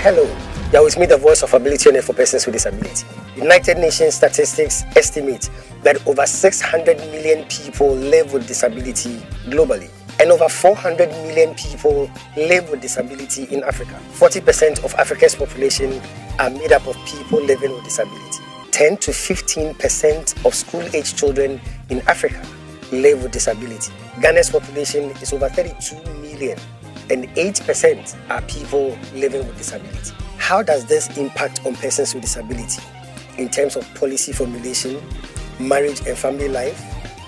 Hello, you're with me, the voice of ability for persons with disability. United Nations statistics estimate that over 600 million people live with disability globally, and over 400 million people live with disability in Africa. 40% of Africa's population are made up of people living with disability. 10 to 15% of school-age children in Africa live with disability. Ghana's population is over 32 million, and 8% are people living with disability. How does this impact on persons with disability in terms of policy formulation, marriage and family life,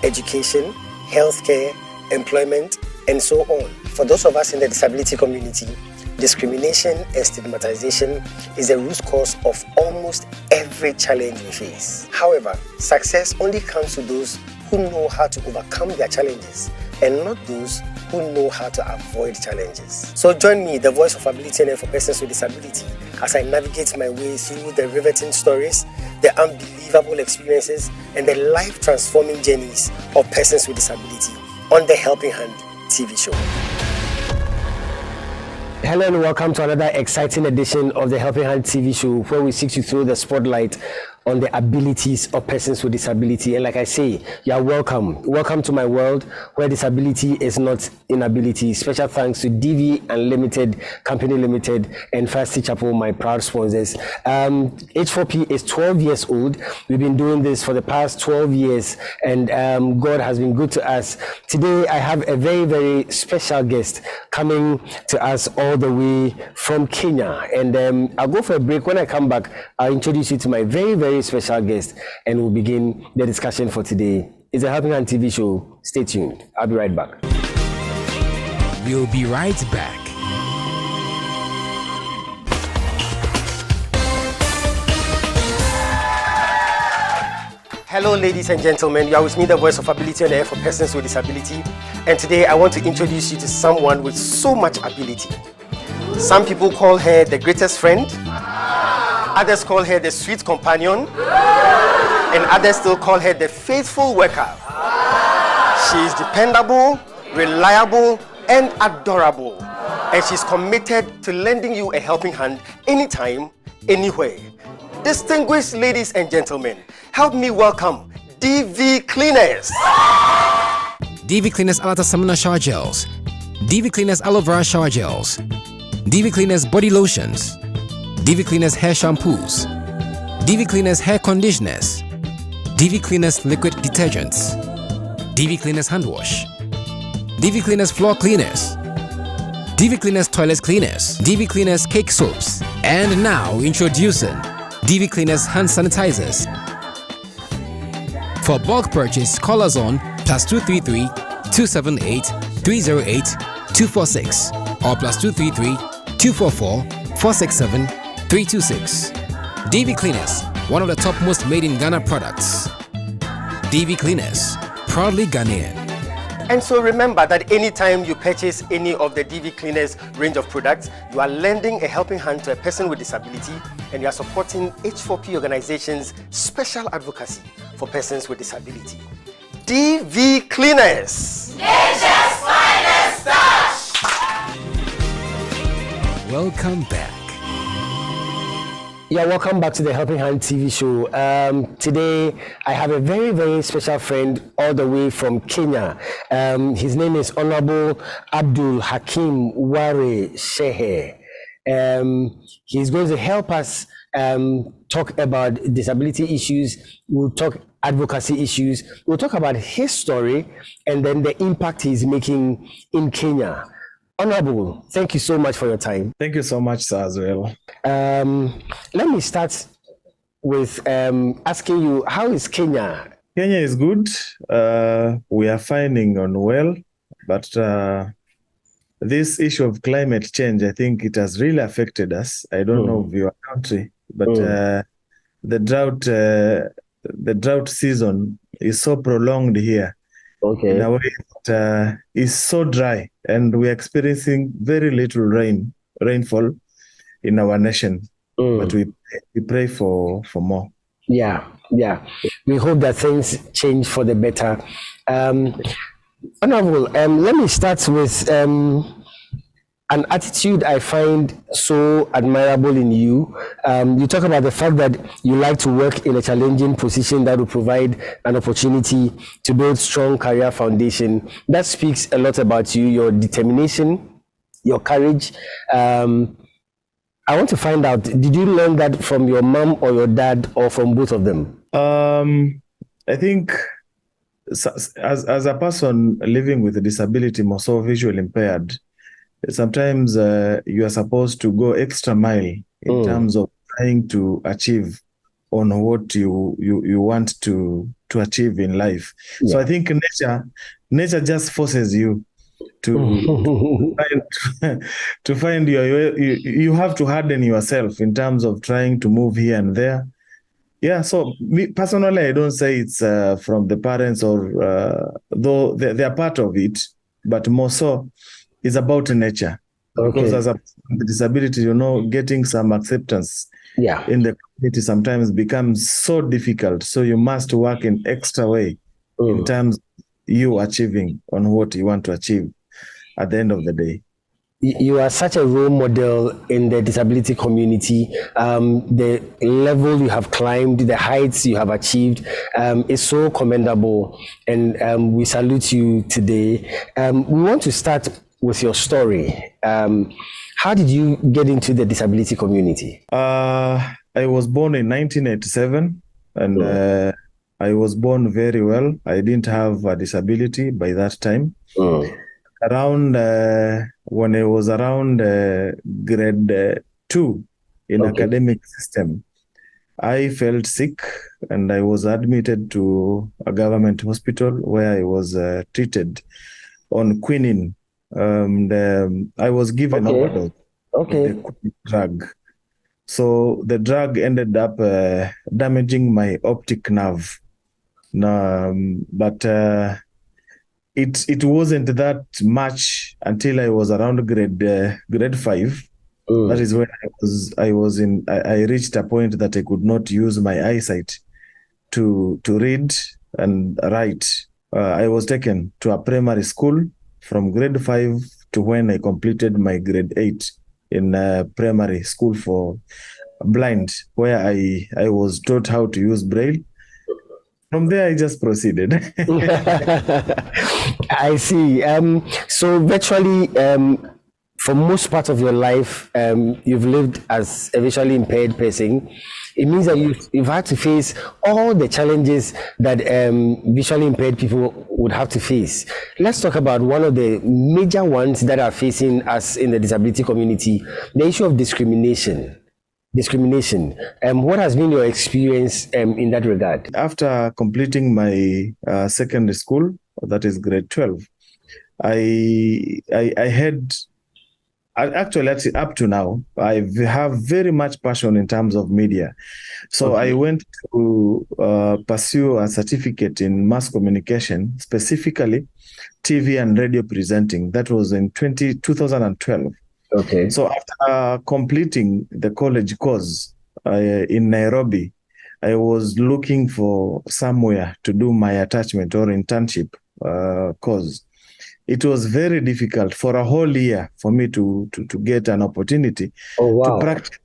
education, healthcare, employment, and so on? For those of us in the disability community, discrimination and stigmatization is the root cause of almost every challenge we face. However, success only comes to those who know how to overcome their challenges and not those who know how to avoid challenges. So join me, the voice of ability and for persons with disability, as I navigate my way through the riveting stories, the unbelievable experiences, and the life-transforming journeys of persons with disability on the Helping Hand TV show. Hello and welcome to another exciting edition of the Helping Hand TV show, where we seek to throw the spotlight on the abilities of persons with disability. And like I say, you are welcome. Welcome to my world where disability is not inability. Special thanks to DV Unlimited, Company Limited, and Fasty Chapel, my proud sponsors. H4P is 12 years old. We've been doing this for the past 12 years, and God has been good to us. Today, I have a very, very special guest coming to us all the way from Kenya. And I'll go for a break. When I come back, I'll introduce you to my very, very special guest, and we'll begin the discussion for today. It's a Helping Hand TV show. Stay tuned. I'll be right back. We'll be right back. Hello, ladies and gentlemen. You are with me, the voice of ability on air for persons with disability. And today I want to introduce you to someone with so much ability. Some people call her the greatest friend. Others call her the sweet companion, and others still call her the faithful worker. She is dependable, reliable, and adorable, and she's committed to lending you a helping hand anytime, anywhere. Distinguished ladies and gentlemen, help me welcome DV Cleaners. DV Cleaners Alata Samina Shower Gels, DV Cleaners Aloe Vera Shower Gels, DV Cleaners Body Lotions, DV Cleaners Hair Shampoos, DV Cleaners Hair Conditioners, DV Cleaners Liquid Detergents, DV Cleaners Hand Wash, DV Cleaners Floor Cleaners, DV Cleaners Toilet Cleaners, DV Cleaners Cake Soaps, and now introducing DV Cleaners Hand Sanitizers. For bulk purchase, call us on +233 278 308 246 or +233 244 467 326. DV Cleaners, one of the top most made in Ghana products. DV Cleaners, proudly Ghanaian. And so remember that anytime you purchase any of the DV Cleaners range of products, you are lending a helping hand to a person with disability, and you are supporting H4P Organization's special advocacy for persons with disability. DV Cleaners, Nature's finest touch. Welcome back. Yeah, welcome back to the Helping Hand TV show. Today, I have a very, very special friend all the way from Kenya. His name is Honorable Abdul Hakim Ware Shehe. He's going to help us talk about disability issues. We'll talk advocacy issues. We'll talk about his story and then the impact he's making in Kenya. Honorable, thank you so much for your time. Thank you so much, sir, as well. Let me start with asking you, how is Kenya? Kenya is good. We are finding on well, but this issue of climate change, I think it has really affected us. I don't know of your country, but the drought season is so prolonged here. Okay. In a way that is so dry, and we're experiencing very little rainfall in our nation. But we pray for more. Yeah. We hope that things change for the better. Honorable, let me start with an attitude I find so admirable in you. You talk about the fact that you like to work in a challenging position that will provide an opportunity to build strong career foundation. That speaks a lot about you, your determination, your courage. I want to find out, did you learn that from your mom or your dad or from both of them? I think as a person living with a disability, more so visually impaired, sometimes you are supposed to go extra mile in terms of trying to achieve on what you want to achieve in life. Yeah. So I think nature just forces you to find your, you have to harden yourself in terms of trying to move here and there. Yeah, so me personally, I don't say it's from the parents or though they are part of it, but more so it's about nature. Because as a disability, getting some acceptance in the community sometimes becomes so difficult. So you must work in extra way in terms of you achieving on what you want to achieve at the end of the day. You are such a role model in the disability community. The level you have climbed, the heights you have achieved is so commendable, and we salute you today. We want to start with your story. How did you get into the disability community? I was born in 1987, and I was born very well. I didn't have a disability by that time. Around when I was around grade 2 in academic system, I felt sick and I was admitted to a government hospital where I was treated on quinine. I was given overdose of the drug. So the drug ended up damaging my optic nerve. But it wasn't that much until I was around grade 5. That is when I reached a point that I could not use my eyesight to read and write. I was taken to a primary school from grade 5 to when I completed my grade 8 in primary school for blind, where I was taught how to use Braille. From there, I just proceeded. I see. So virtually, for most part of your life, you've lived as a visually impaired person. It means that you've had to face all the challenges that visually impaired people would have to face. Let's talk about one of the major ones that are facing us in the disability community, the issue of discrimination. What has been your experience in that regard? After completing my secondary school, that is grade 12, I had, actually up to now, I have very much passion in terms of media. So I went to pursue a certificate in mass communication, specifically TV and radio presenting. That was in 2012. So after completing the college course in Nairobi, I was looking for somewhere to do my attachment or internship course. It was very difficult for a whole year for me to get an opportunity to practice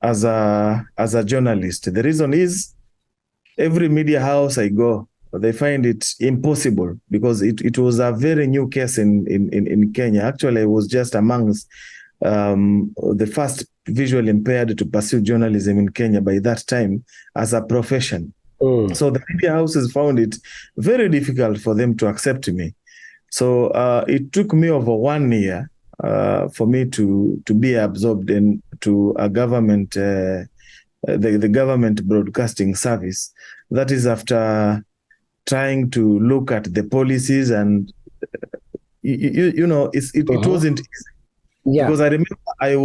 as a journalist. The reason is every media house I go, they find it impossible because it was a very new case in Kenya. Actually, I was just amongst the first visually impaired to pursue journalism in Kenya by that time as a profession. So the media houses found it very difficult for them to accept me. So it took me over 1 year for me to be absorbed into a government, the government broadcasting service. That is after trying to look at the policies and, it wasn't easy. Because I remember I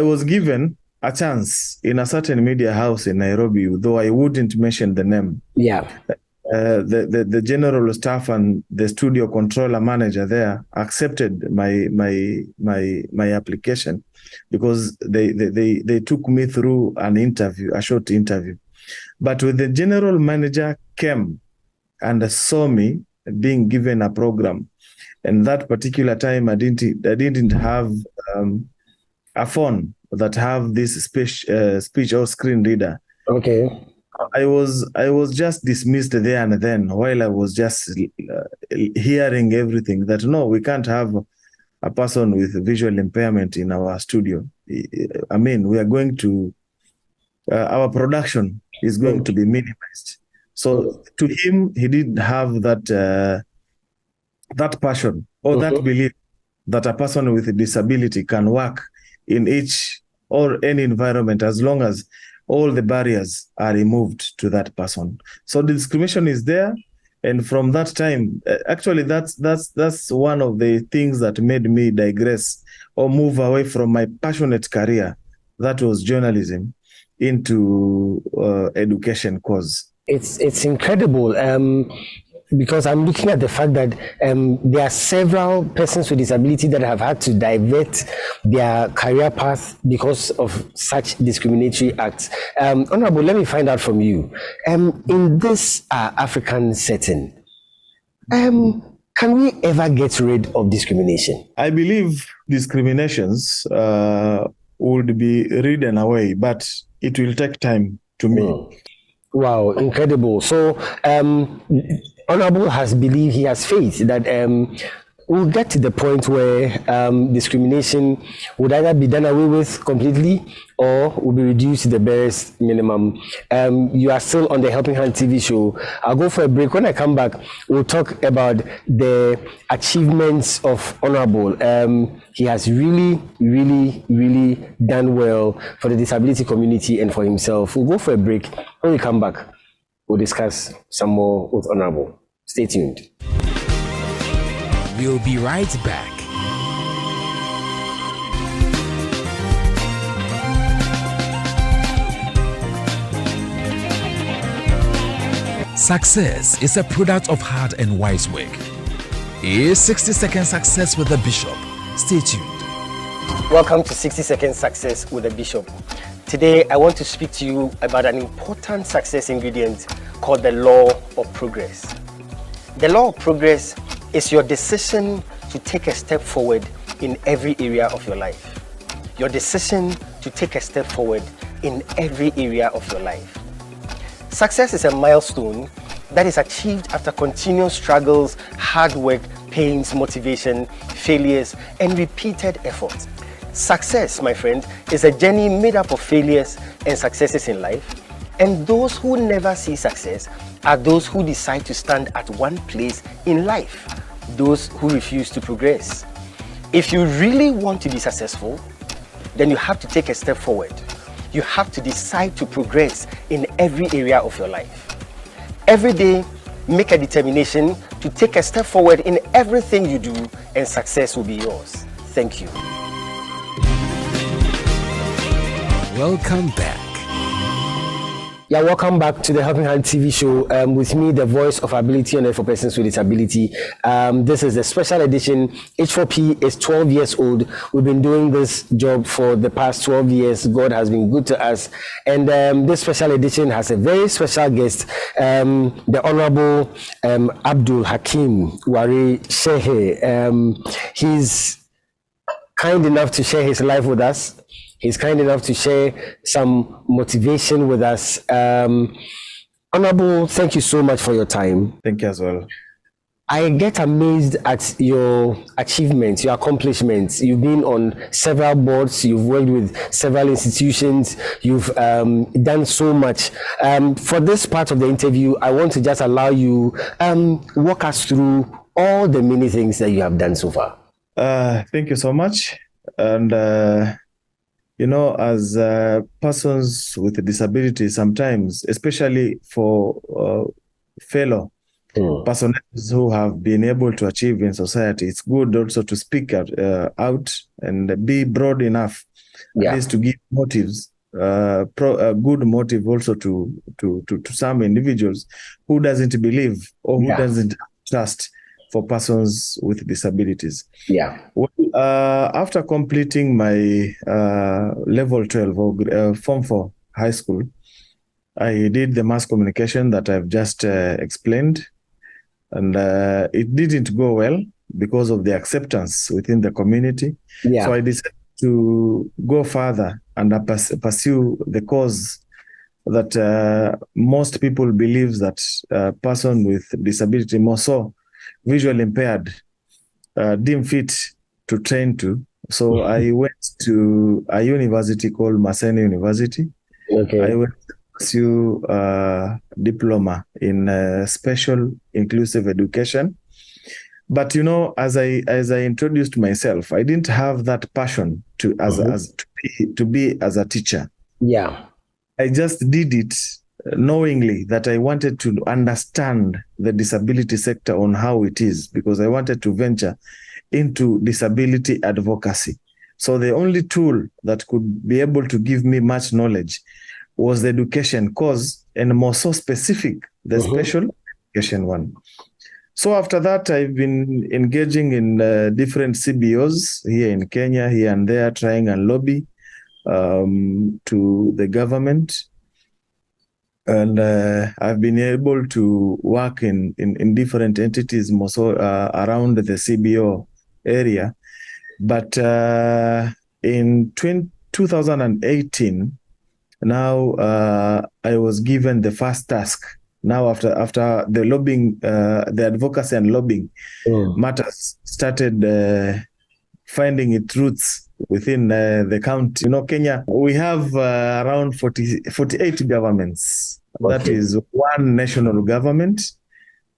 was given a chance in a certain media house in Nairobi, though I wouldn't mention the name. The general staff and the studio controller manager there accepted my application because they took me through an interview, a short interview. But when the general manager came and saw me being given a program, And that particular time, I didn't have a phone that have this speech or screen reader. Okay. I was just dismissed there and then while I was just hearing everything that no, we can't have a person with visual impairment in our studio. I mean, we are going to our production is going to be minimized. So to him, he didn't have that that passion or that belief that a person with a disability can work in each or any environment as long as all the barriers are removed to that person. So the discrimination is there. And from that time, actually, that's one of the things that made me digress or move away from my passionate career, that was journalism, into education course. It's incredible. Because I'm looking at the fact that there are several persons with disability that have had to divert their career path because of such discriminatory acts. Honorable, let me find out from you. In this African setting, can we ever get rid of discrimination? I believe discriminations would be ridden away, but it will take time to me. Wow, incredible. So, Honorable has believed, he has faith that we'll get to the point where discrimination would either be done away with completely or will be reduced to the barest minimum. You are still on the Helping Hand TV show. I'll go for a break. When I come back, we'll talk about the achievements of Honorable. He has really, really, really done well for the disability community and for himself. We'll go for a break. When we come back, we'll discuss some more with Honorable. Stay tuned. We'll be right back. Success is a product of hard and wise work. Is 60-second success with the Bishop. Stay tuned. Welcome to 60 Second Success with the Bishop. Today, I want to speak to you about an important success ingredient called the law of progress. The law of progress is your decision to take a step forward in every area of your life. Your decision to take a step forward in every area of your life. Success is a milestone that is achieved after continuous struggles, hard work, pains, motivation, failures, and repeated efforts. Success, my friend, is a journey made up of failures and successes in life. And those who never see success are those who decide to stand at one place in life, those who refuse to progress. If you really want to be successful, then you have to take a step forward. You have to decide to progress in every area of your life. Every day, make a determination to take a step forward in everything you do, and success will be yours. Thank you. Welcome back. Yeah, welcome back to the Helping Hand TV show. With me, the voice of ability on earth for persons with disability. This is a special edition. H4P is 12 years old. We've been doing this job for the past 12 years. God has been good to us. And this special edition has a very special guest, the Honorable Abdul Hakim Wari Shehe. He's kind enough to share his life with us. He's kind enough to share some motivation with us. Honorable, thank you so much for your time. Thank you as well. I get amazed at your achievements, your accomplishments. You've been on several boards, you've worked with several institutions, you've done so much. For this part of the interview, I want to just allow you walk us through all the many things that you have done so far. Thank you so much. And you know, as persons with disabilities, sometimes, especially for fellow persons who have been able to achieve in society, it's good also to speak out and be broad enough, at least to give motives, a good motive also to some individuals who doesn't believe or who doesn't trust for persons with disabilities. Well, after completing my level 12 or Form 4 high school, I did the mass communication that I've just explained, and it didn't go well. because of the acceptance within the community. Yeah. So I decided to go further and pursue the cause that most people believe that a person with disability, more so visually impaired, deem fit to train to. So I went to a university called Maseno University. Okay. I went to pursue a diploma in special inclusive education. But as I introduced myself, I didn't have that passion to be as a teacher. Yeah. I just did it knowingly that I wanted to understand the disability sector on how it is, because I wanted to venture into disability advocacy. So the only tool that could be able to give me much knowledge was the education course, and more so specific, the special education one. So after that, I've been engaging in different CBOs here in Kenya, here and there, trying and lobby to the government. And I've been able to work in different entities, more so around the CBO area. But in 2018, now I was given the first task. Now after the lobbying, the advocacy and lobbying matters started finding its roots within the county. Kenya, we have around 48 governments. Okay. That is one national government,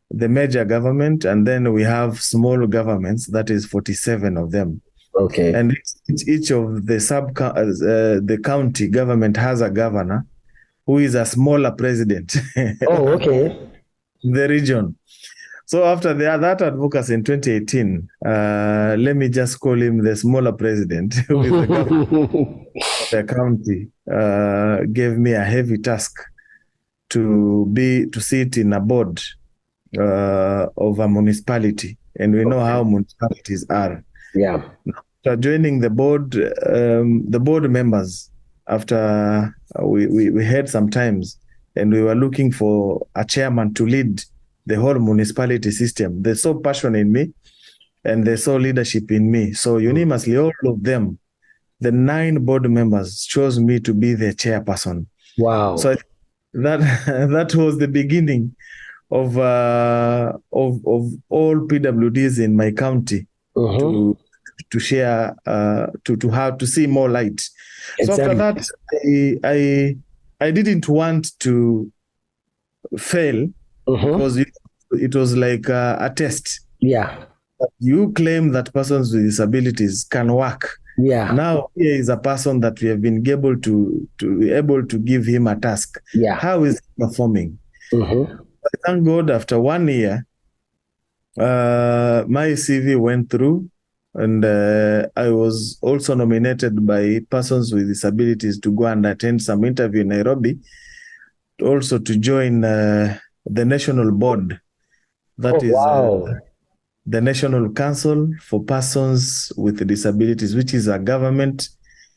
the major government, and then we have small governments, that is 47 of them. Okay. And each of the the county government has a governor who is a smaller president. Oh, okay. The region. So after that advocacy in 2018, let me just call him the smaller president, who is the governor of the county, gave me a heavy task to sit in a board of a municipality. And we know how municipalities are. Yeah. After joining the board members, after we had some times, and we were looking for a chairman to lead the whole municipality system. They saw passion in me, and they saw leadership in me. So unanimously, all of them, the 9 board members, chose me to be the chairperson. Wow! So that was the beginning of all PWDs in my county to share, to have to see more light. Exactly. So after that, I didn't want to fail, because it was like a test. Yeah. You claim that persons with disabilities can work. Yeah. Now here is a person that we have been able to give him a task. Yeah. How is he performing? Thank God, after 1 year, my CV went through, and I was also nominated by persons with disabilities to go and attend some interview in Nairobi, also to join the national board. That is the National Council for Persons with Disabilities, which is a government,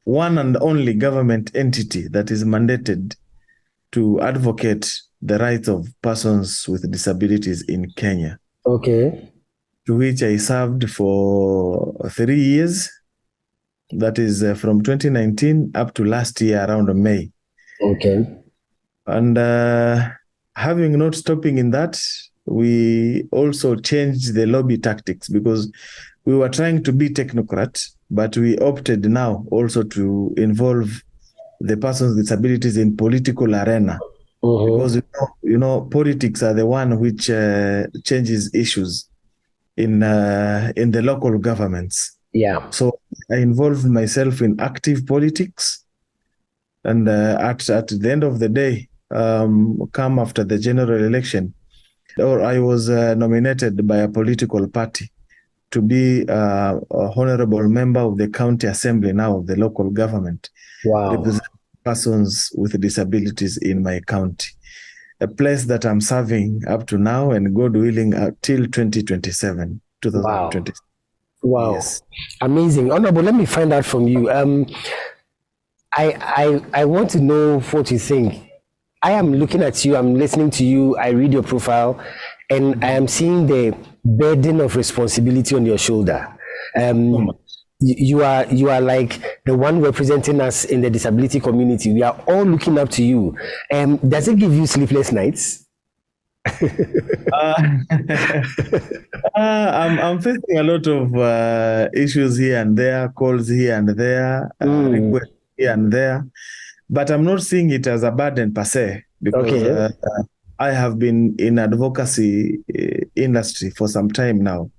one and only government entity that is mandated to advocate the rights of persons with disabilities in Kenya. Okay. To which I served for 3 years. That is from 2019 up to last year around May. Okay. And having not stopping in that, we also changed the lobby tactics, because we were trying to be technocrat, but we opted now also to involve the persons with disabilities in political arena. Because politics are the one which changes issues in the local governments. Yeah. So I involved myself in active politics, and at the end of the day, come after the general election, or I was nominated by a political party to be a honorable member of the county assembly now of the local government. Wow. Representing persons with disabilities in my county, a place that I'm serving up to now, and God willing, till 2027. Wow. Yes. Amazing. Honorable, let me find out from you. I want to know what you think. I am looking at you, I'm listening to you, I read your profile, and I am seeing the burden of responsibility on your shoulder. You are like the one representing us in the disability community. We are all looking up to you. Does it give you sleepless nights? I'm facing a lot of issues here and there, calls here and there, requests here and there, but I'm not seeing it as a burden per se, because I have been in advocacy industry for some time now,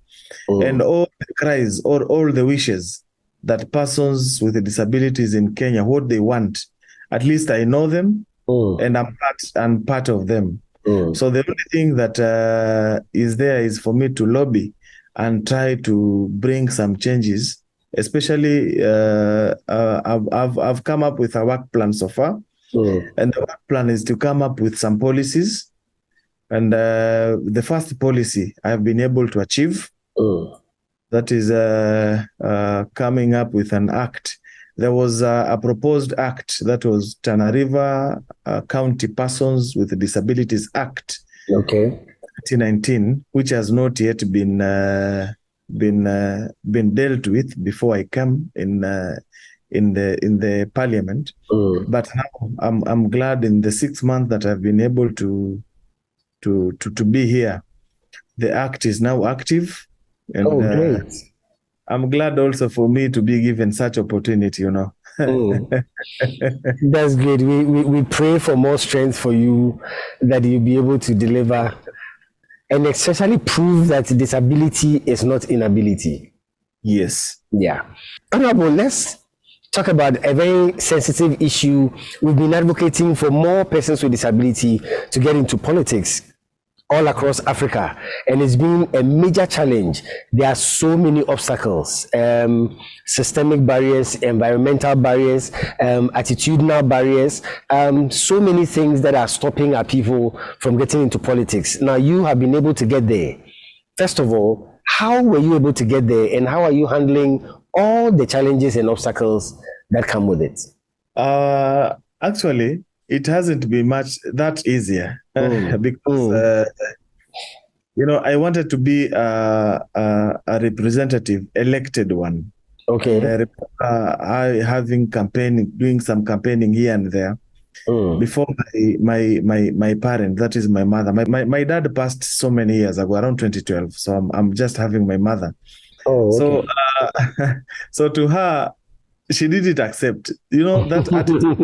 and all the cries or all the wishes that persons with disabilities in Kenya, what they want, at least I know them, and I'm part of them. So the only thing that is there is for me to lobby and try to bring some changes. Especially, I've come up with a work plan so far, and the work plan is to come up with some policies. And the first policy I've been able to achieve, that is coming up with an act. There was a proposed act that was Tana River County Persons with Disabilities Act, 2019, which has not yet been dealt with before I come in the parliament. But now I'm glad in the 6 months that I've been able to be here. The act is now active, and great. I'm glad also for me to be given such opportunity, That's great. We pray for more strength for you, that you'll be able to deliver, and especially prove that disability is not inability. Yes. Yeah. Honorable, let's talk about a very sensitive issue. We've been advocating for more persons with disability to get into politics all across Africa, and it's been a major challenge. There are so many obstacles, systemic barriers, environmental barriers, attitudinal barriers, so many things that are stopping our people from getting into politics. Now, you have been able to get there. First of all, how were you able to get there, and how are you handling all the challenges and obstacles that come with it? Actually, it hasn't been much that easier because I wanted to be a representative, elected one. Okay. Doing some campaigning here and there before my parent, that is my mother. My dad passed so many years ago, around 2012. So I'm just having my mother. Okay. So to her, she didn't accept, that attitude.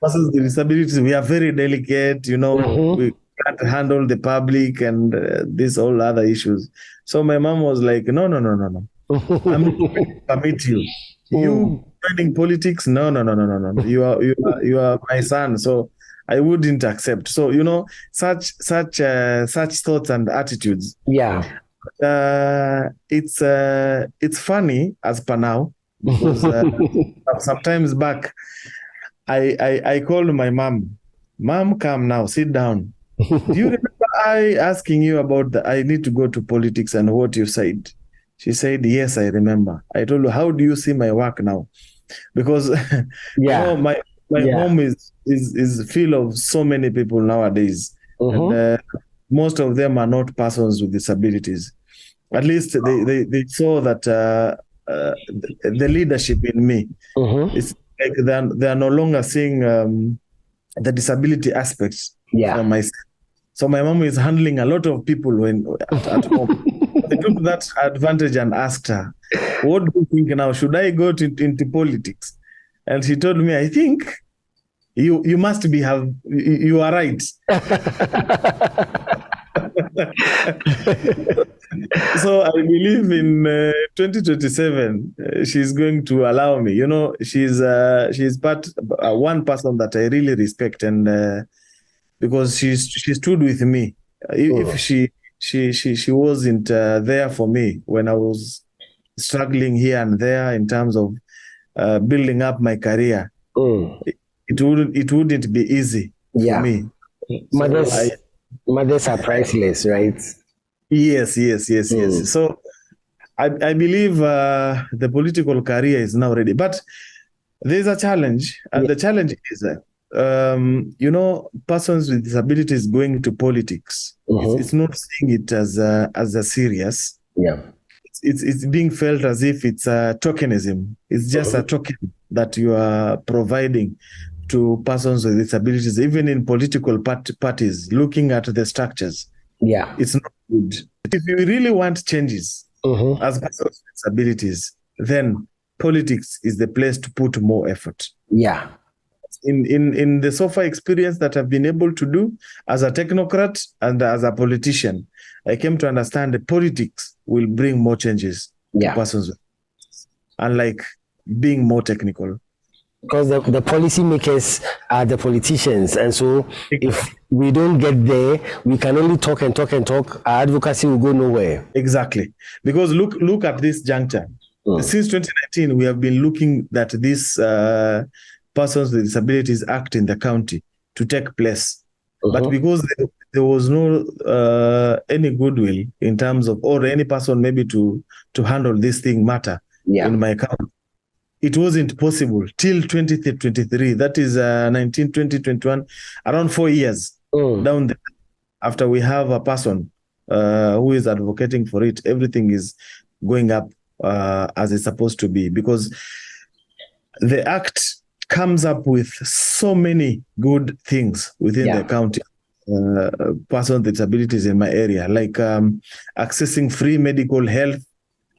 Persons with disabilities, we are very delicate, we can't handle the public and these all other issues. So my mom was like, no. I'm not going to permit you. You joining politics? No. You are my son, so I wouldn't accept. So such thoughts and attitudes. Yeah. It's funny as per now, because sometimes back I called my mom, come now, sit down. Do you remember I asking you about I need to go to politics and what you said? She said, yes, I remember. I told her, how do you see my work now? Because my home is full of so many people nowadays. And most of them are not persons with disabilities. At least they saw that the leadership in me. It's like they are no longer seeing the disability aspects from myself. So my mom is handling a lot of people at home. I took that advantage and asked her, what do you think now? Should I go into politics? And she told me, I think you must be you are right. So I believe in 2027 she's going to allow me. She's one person that I really respect, and because she stood with me. If she wasn't there for me when I was struggling here and there in terms of building up my career, it wouldn't be easy for me. Mothers are priceless, right? Yes. So I believe the political career is now ready, but there's a challenge, and the challenge is persons with disabilities going to politics, it's not seeing it as a serious. Yeah. It's being felt as if it's a tokenism. It's just a token that you are providing to persons with disabilities, even in political parties, looking at the structures. Yeah. It's not good. If you really want changes as persons with disabilities, then politics is the place to put more effort. Yeah. In the so far experience that I've been able to do as a technocrat and as a politician, I came to understand that politics will bring more changes to persons with disabilities, unlike being more technical. Because the policymakers are the politicians, and so if we don't get there, we can only talk and talk and talk. Our advocacy will go nowhere. Exactly, because look at this juncture. Since 2019, we have been looking at this Persons with Disabilities Act in the county to take place, but because there was no any goodwill in terms of, or any person maybe to handle this thing matter in my county, it wasn't possible till 2023. That is 19, 20, 21, around 4 years down there. After we have a person who is advocating for it, everything is going up as it's supposed to be, because the act comes up with so many good things within the county. Persons with disabilities in my area, like accessing free medical health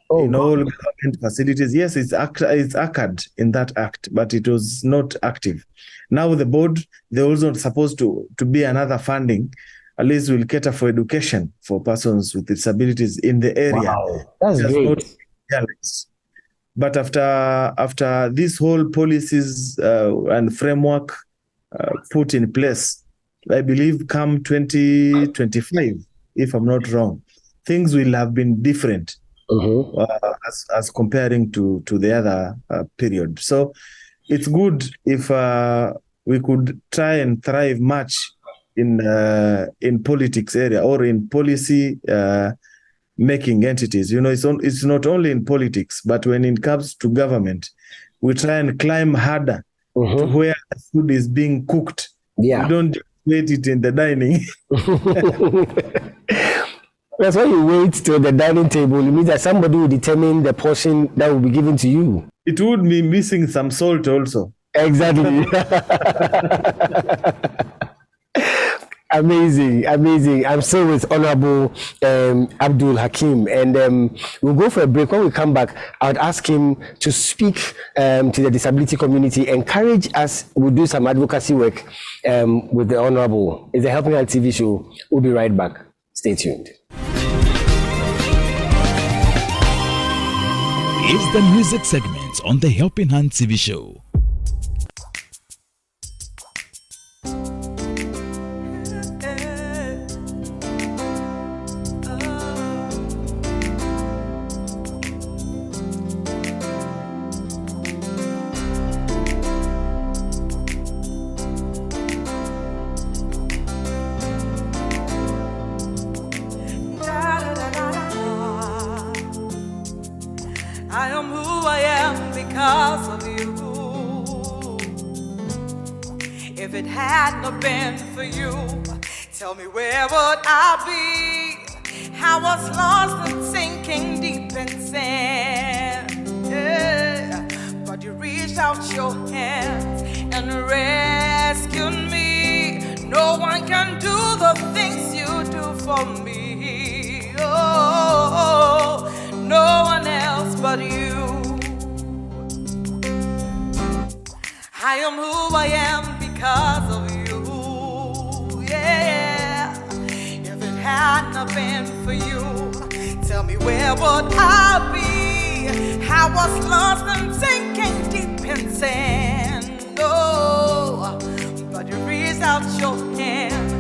in all government facilities. Yes, it's acted in that act, but it was not active. Now the board, they're also supposed to be another funding, at least will cater for education for persons with disabilities in the area. Wow, that's great. But after this whole policies and framework put in place, I believe come 2025, if I'm not wrong, things will have been different as comparing to the other period. So it's good if we could try and thrive much in politics area or in policy making entities. It's not only in politics, but when it comes to government, we try and climb harder to where the food is being cooked. Yeah. We don't wait it in the dining. That's why you wait till the dining table. It means that somebody will determine the portion that will be given to you. It would be missing some salt also. Exactly. Amazing. I'm still with Honorable Abdul Hakim, and we'll go for a break. When we come back, I would ask him to speak to the disability community, encourage us. We'll do some advocacy work with the Honorable. It's a Helping Hand TV show. We'll be right back. Stay tuned. It's the music segment on the Helping Hand TV show. I am who I am because of you. If it had not been for you, tell me where would I be? I was lost and sinking deep in sin. Yeah. But you reached out your hands and rescued me. No one can do the things you do for me. Oh, no one else but you. I am who I am because of you. Yeah. If it had not been for you, tell me where would I be? I was lost and sinking deep in sin. Oh, but you reached out your hand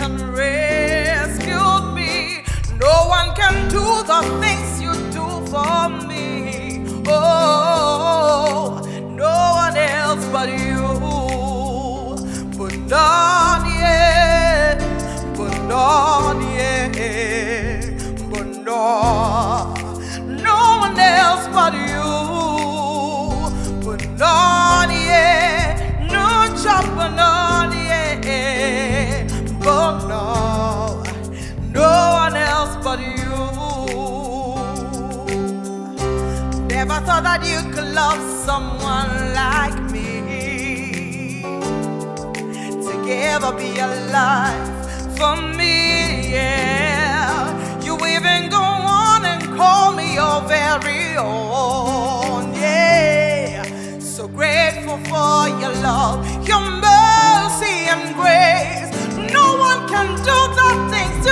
and rescued me. No one can do the things you do for me. Oh, no one else but you. But none yet, but none yet, but no one else but you. But so that you could love someone like me. Together be alive for me, yeah. You even go on and call me your very own, yeah. So grateful for your love, your mercy and grace. No one can do the things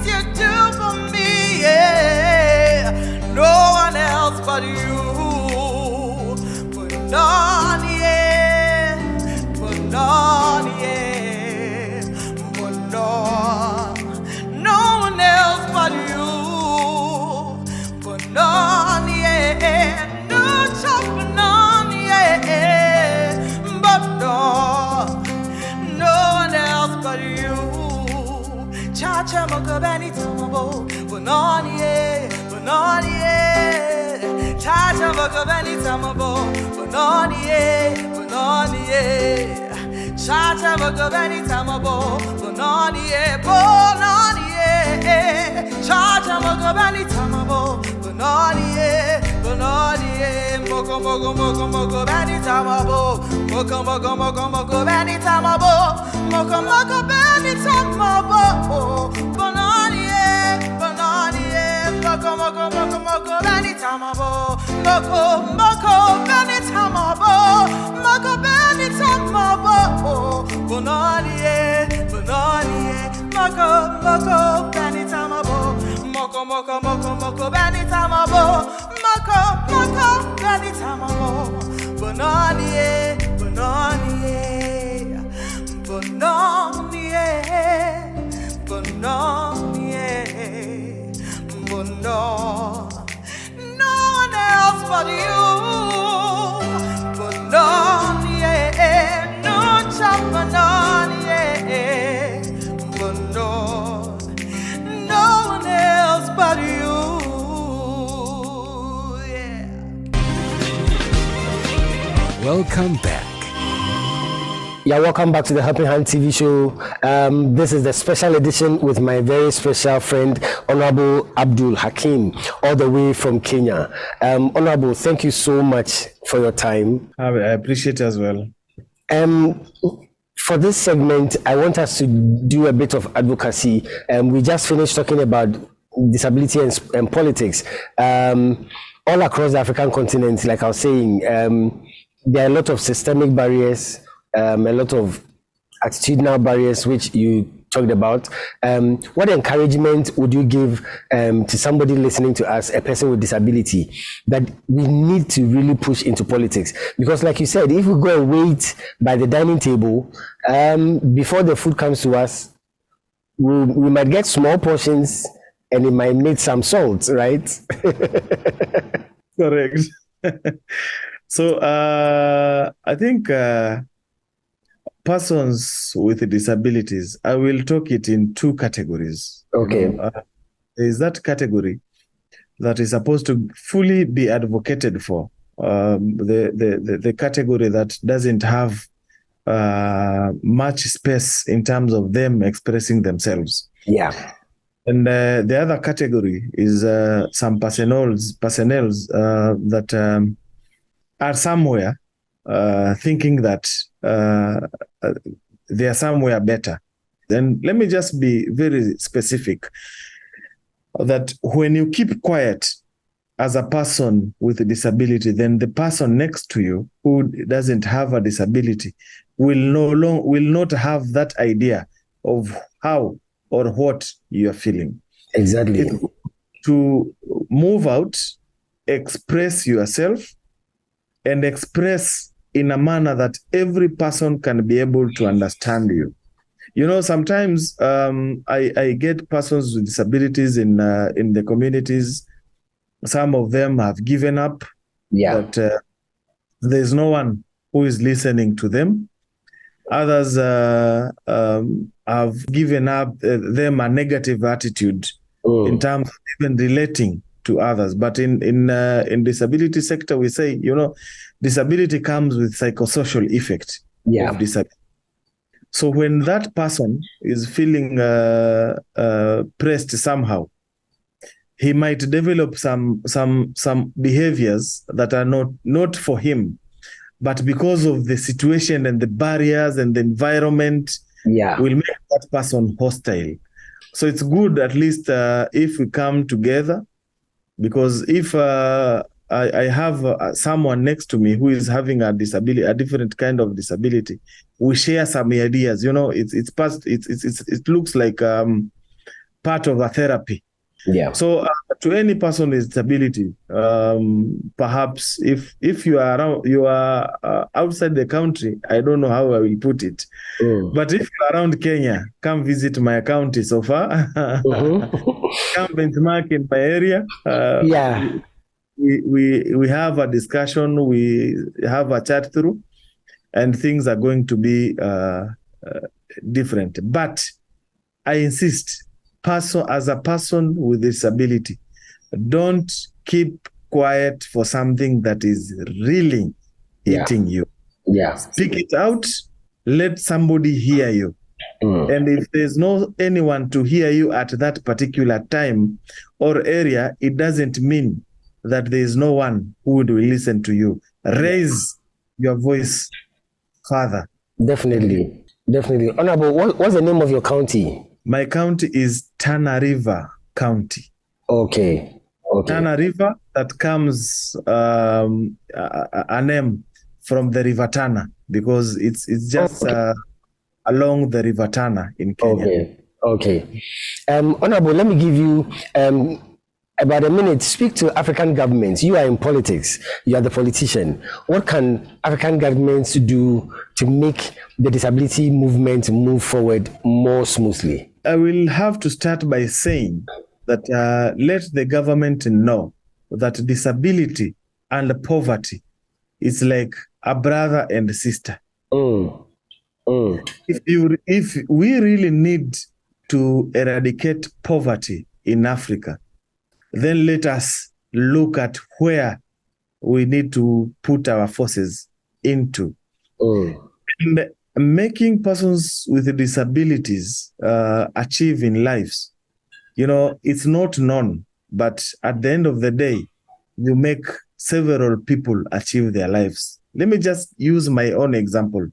you do for me, yeah. No one else but you. But none, yeah. But none, yeah. But no one else but you. But none, yeah. No chop, none, yeah. But no one else but you. Cha-cha makabani tamabo. But none, yeah. But none, yeah. Cha-cha makabani tamabo. But none, yeah. But none, yeah. Cha-cha makabani tamabo. But none, yeah. But none, yeah. Cha-cha makabani tamabo. But none, yeah. But none, yeah. Moko moko moko moko bani tamabo. Moko moko moko moko bani tamabo. Moko moko bani tamabo. But none, yeah. But none, yeah. Moko moko moko moko bani tamabo. Moko moko bani tamabo. Moko bani tamabo. But none, yeah. But none, yeah. Moko moko bani tamabo. Moko moko moko moko bani tamabo. Moko moko bani tamabo. But none, yeah. But none, yeah. But none, yeah. But none, yeah. But no one else but you. But none, yeah. No chop, but none, yeah. But no one else but you. Yeah. Welcome back. Yeah, welcome back to the Helping Hand TV show. This is the special edition with my very special friend, Honorable Abdul Hakim, all the way from Kenya. Honorable, thank you so much for your time. I appreciate it as well. For this segment, I want us to do a bit of advocacy. We just finished talking about disability and politics. All across the African continent, like I was saying, there are a lot of systemic barriers, a lot of attitudinal barriers, which you talked about. What encouragement would you give to somebody listening to us, a person with disability, that we need to really push into politics? Because like you said, if we go and wait by the dining table, before the food comes to us, we might get small portions and it might need some salt, right? Correct. So I think persons with disabilities, I will talk it in two categories. Okay. There is that category that is supposed to fully be advocated for. The category that doesn't have much space in terms of them expressing themselves. Yeah. And the other category is some personnel that are somewhere thinking that they are somewhere better. Then let me just be very specific that when you keep quiet as a person with a disability, then the person next to you who doesn't have a disability will not have that idea of how or what you are feeling. Exactly. To move out, express yourself, and express in a manner that every person can be able to understand you. You know, sometimes I get persons with disabilities in the communities. Some of them have given up. Yeah. That there's no one who is listening to them. Others have given up them a negative attitude in terms of even relating to others. But in disability sector, we say, you know, disability comes with psychosocial effect of disability. So when that person is feeling pressed somehow, he might develop some behaviors that are not for him, but because of the situation and the barriers and the environment, will make that person hostile. So it's good at least if we come together, because if I have someone next to me who is having a disability, a different kind of disability, we share some ideas. You know, it looks like part of a therapy. Yeah. So to any person with disability, perhaps if you are around, you are outside the country, I don't know how I will put it, but if you're around Kenya, come visit my county so far. Come benchmark in my area. We have a discussion, we have a chat through, and things are going to be different. But I insist, as a person with disability, don't keep quiet for something that is really hitting you. Speak it out, let somebody hear you. And if there's no anyone to hear you at that particular time or area, it doesn't mean that there is no one who would listen to you. Raise your voice further. Definitely. Honorable, what's the name of your county? My county is Tana River County. Okay. Tana River, that comes a name from the River Tana, because it's just along the River Tana in Kenya. Okay. Honorable, let me give you about a minute. Speak to African governments. You are in politics. You are the politician. What can African governments do to make the disability movement move forward more smoothly? I will have to start by saying that let the government know that disability and poverty is like a brother and sister. If we really need to eradicate poverty in Africa, then let us look at where we need to put our forces into. And making persons with disabilities achieve in lives, you know, it's not known, but at the end of the day, you make several people achieve their lives. Let me just use my own example.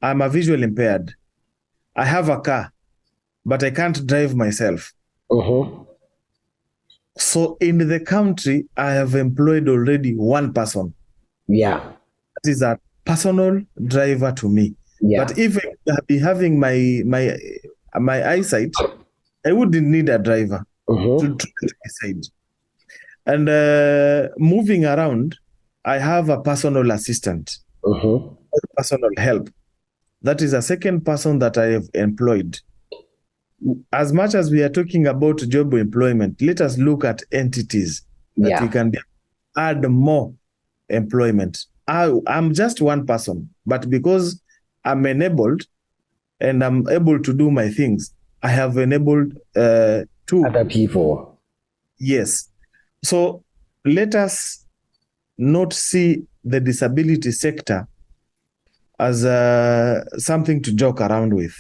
I'm a visual impaired. I have a car, but I can't drive myself. So in the country, I have employed already one person. That is a personal driver to me. But if I be having my eyesight, I wouldn't need a driver to decide. And moving around, I have a personal assistant, personal help. That is a second person that I have employed. As much as we are talking about job employment, let us look at entities that we can add more employment. I'm just one person, but because I'm enabled and I'm able to do my things, I have enabled two other people. Yes. So let us not see the disability sector as something to joke around with.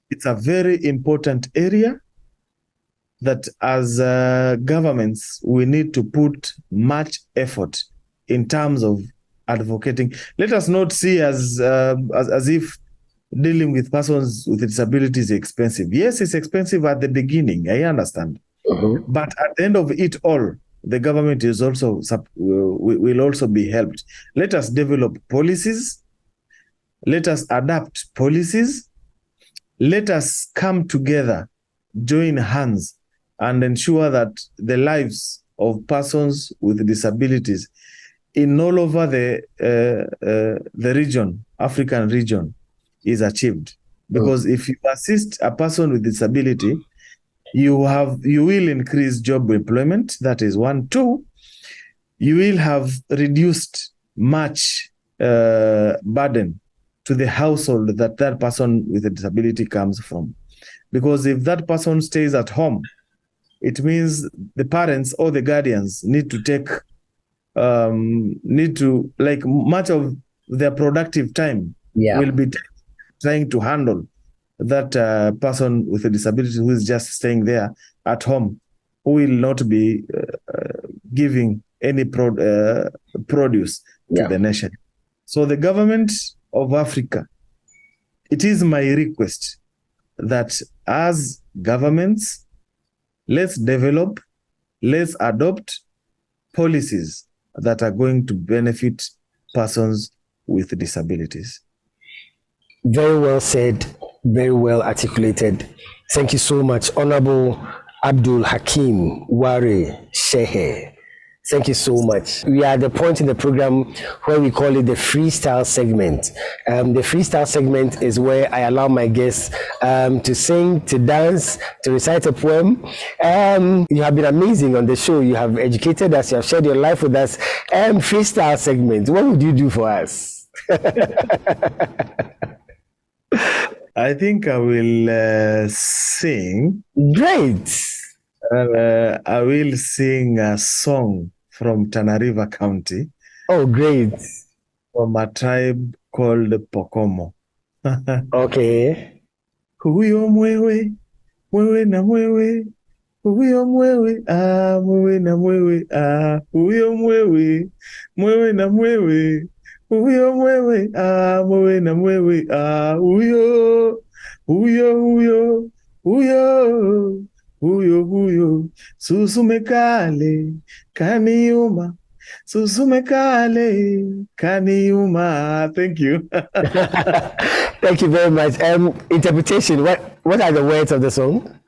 It's a very important area that as governments, we need to put much effort in terms of advocating. Let us not see as if dealing with persons with disabilities is expensive. Yes, it's expensive at the beginning, I understand. But at the end of it all, the government is also will also be helped. Let us develop policies. Let us adapt policies. Let us come together, join hands, and ensure that the lives of persons with disabilities in all over the region, African region, is achieved. Because if you assist a person with disability, you will increase job employment. That is one. Two, you will have reduced much burden to the household that person with a disability comes from. Because if that person stays at home, it means the parents or the guardians need to take much of their productive time will be trying to handle that person with a disability who is just staying there at home. who will not be giving any produce to the nation. So the government of Africa, it is my request that as governments, let's develop, let's adopt policies that are going to benefit persons with disabilities. Very well said, very well articulated. Thank you so much, Honorable Abdul Hakim Ware Shehe. Thank you so much. We are at the point in the program where we call it the freestyle segment. The freestyle segment is where I allow my guests to sing, to dance, to recite a poem. You have been amazing on the show. You have educated us. You have shared your life with us. Freestyle segment. What would you do for us? I think I will sing. Great. I will sing a song from Tana River County. Oh, great. From a tribe called Pokomo. Okay. Huyo mwewe, mwewe na mwewe. Huyo mwewe, mwewe na mwewe, huyo mwewe, mwewe na mwewe. Huyo mwewe, mwewe na mwewe, huyo, huyo, huyo. Huyo, susumekale, kaniuma, susumekale, kaniuma. Thank you. Thank you very much. Interpretation, what are the words of the song?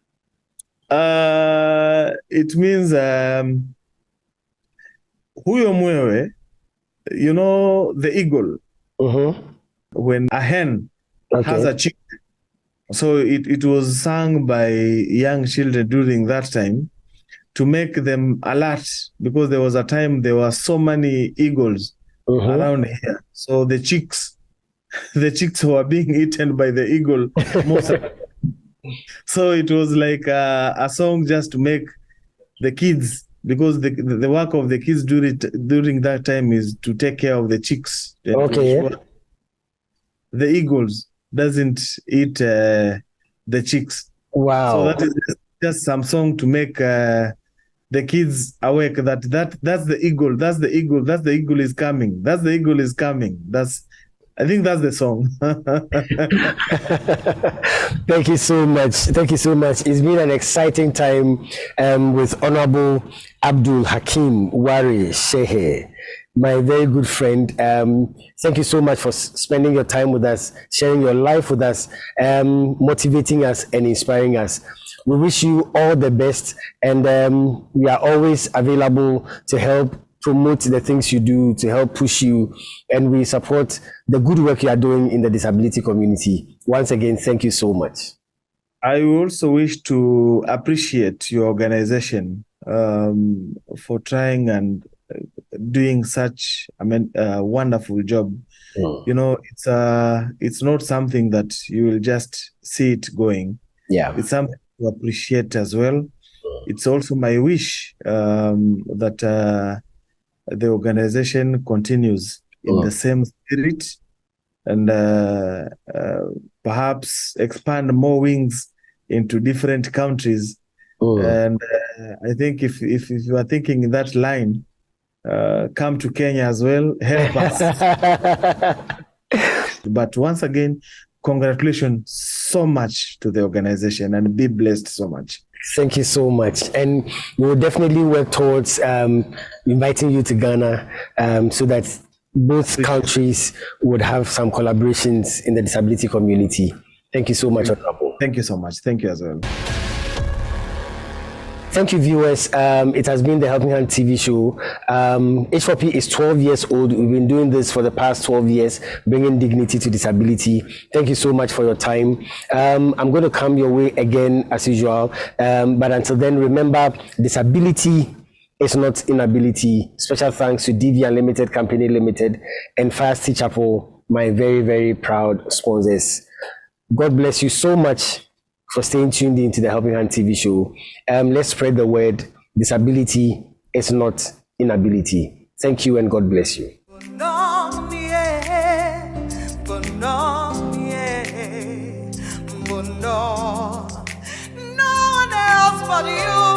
It means, huyo mwewe, you know, the eagle. When a hen has a chick, so it was sung by young children during that time to make them alert, because there was a time there were so many eagles around here. So the chicks were being eaten by the eagle. So it was like a song just to make the kids, because the work of the kids during that time is to take care of the chicks. The eagles doesn't eat the chicks. Wow. So that is just some song to make the kids awake that that's the eagle, that's the eagle is coming. That's the eagle is coming. I think that's the song. Thank you so much. Thank you so much. It's been an exciting time with Honorable Abdul Hakim Ware Shehe, my very good friend. Thank you so much for spending your time with us, sharing your life with us, motivating us and inspiring us. We wish you all the best, and we are always available to help promote the things you do, to help push you, and we support the good work you are doing in the disability community. Once again, thank you so much. I also wish to appreciate your organization for trying and doing such wonderful job. You know, it's not something that you will just see it going. It's something to appreciate as well. It's also my wish that the organization continues in the same spirit, and perhaps expand more wings into different countries. And I think if you are thinking in that line, come to Kenya as well, help us. But once again, congratulations so much to the organization, and be blessed so much. Thank you so much. And we'll definitely work towards inviting you to Ghana so that both countries would have some collaborations in the disability community. Thank you so much, Honorable. Thank you so much. Thank you as well. Thank you, viewers. It has been the Helping Hand TV show. H4P is 12 years old. We've been doing this for the past 12 years, bringing dignity to disability. Thank you so much for your time. I'm going to come your way again as usual. But until then, remember, disability is not inability. Special thanks to DV Unlimited Company Limited and Fire City Chapel, my very, very proud sponsors. God bless you so much for staying tuned into the Helping Hand TV show. Let's spread the word. Disability is not inability. Thank you and God bless you. No one else but you.